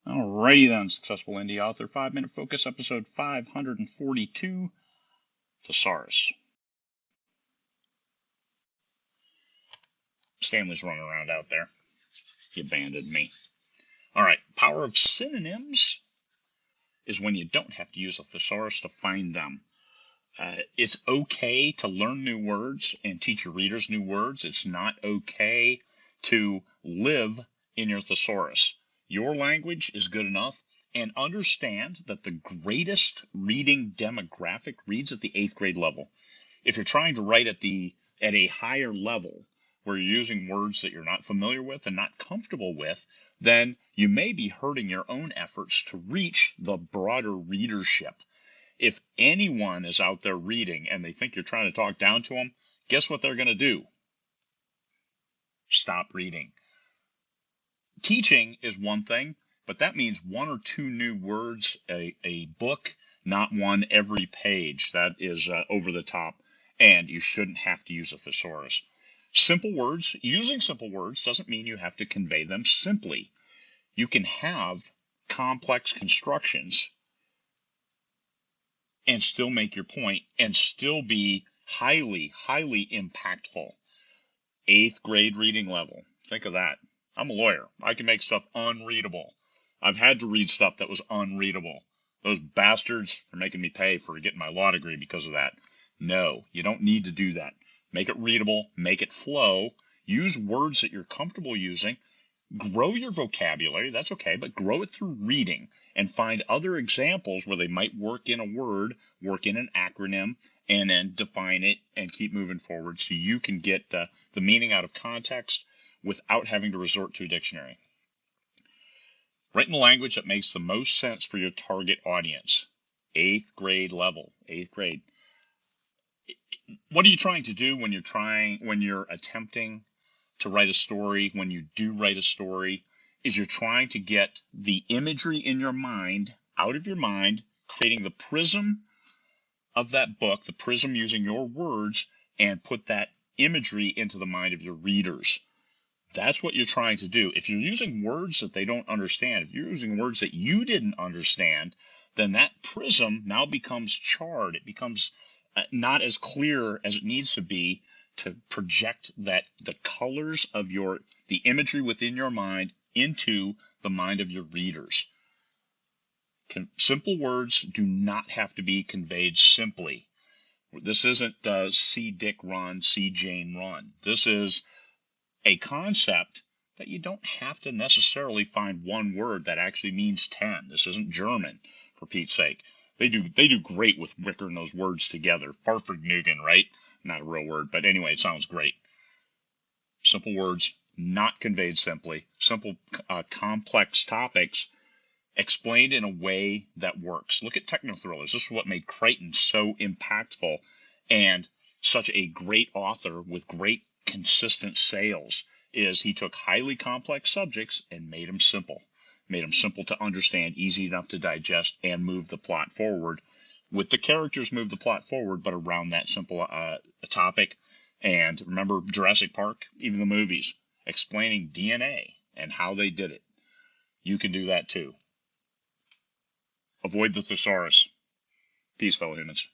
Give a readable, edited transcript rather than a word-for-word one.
Alrighty then, Successful Indie Author, 5-Minute Focus, episode 542, Thesaurus. Stanley's running around out there. He abandoned me. Alright, power of synonyms is when you don't have to use a thesaurus to find them. It's okay to learn new words and teach your readers new words. It's not okay to live in your thesaurus. Your language is good enough, and understand that the greatest reading demographic reads at the 8th grade level. If you're trying to write at a higher level where you're using words that you're not familiar with and not comfortable with, then you may be hurting your own efforts to reach the broader readership. If anyone is out there reading and they think you're trying to talk down to them, guess what they're going to do? Stop reading. Teaching is one thing, but that means 1 or 2 new words a book, not one every page. That is over the top, and you shouldn't have to use a thesaurus. Simple words, using simple words doesn't mean you have to convey them simply. You can have complex constructions and still make your point and still be highly, highly impactful. 8th grade reading level. Think of that. I'm a lawyer. I can make stuff unreadable. I've had to read stuff that was unreadable. Those bastards are making me pay for getting my law degree because of that. No, you don't need to do that. Make it readable. Make it flow. Use words that you're comfortable using. Grow your vocabulary. That's okay, but grow it through reading and find other examples where they might work in a word, work in an acronym, and then define it and keep moving forward so you can get the meaning out of context without having to resort to a dictionary. Write in a language that makes the most sense for your target audience. 8th grade level. 8th grade. What are you trying to do when you're attempting to write a story, when you do write a story, is you're trying to get the imagery in your mind out of your mind, creating the prism of that book, the prism using your words, and put that imagery into the mind of your readers. That's what you're trying to do. If you're using words that they don't understand, if you're using words that you didn't understand, then that prism now becomes charred. It becomes not as clear as it needs to be to project the colors of the imagery within your mind into the mind of your readers. Simple words do not have to be conveyed simply. This isn't see Dick run, see Jane run. This is a concept that you don't have to necessarily find one word that actually means 10. This isn't German, for Pete's sake. They do great with wickering those words together. Farfignugan, right? Not a real word, but anyway, it sounds great. Simple words, not conveyed simply. Simple, complex topics explained in a way that works. Look at techno-thrillers. This is what made Crichton so impactful and such a great author with great consistent sales, is he took highly complex subjects and made them simple. Made them simple to understand, easy enough to digest, and move the plot forward. With the characters move the plot forward, but around that simple topic. And remember Jurassic Park, even the movies, explaining DNA and how they did it. You can do that too. Avoid the thesaurus. Peace, fellow humans.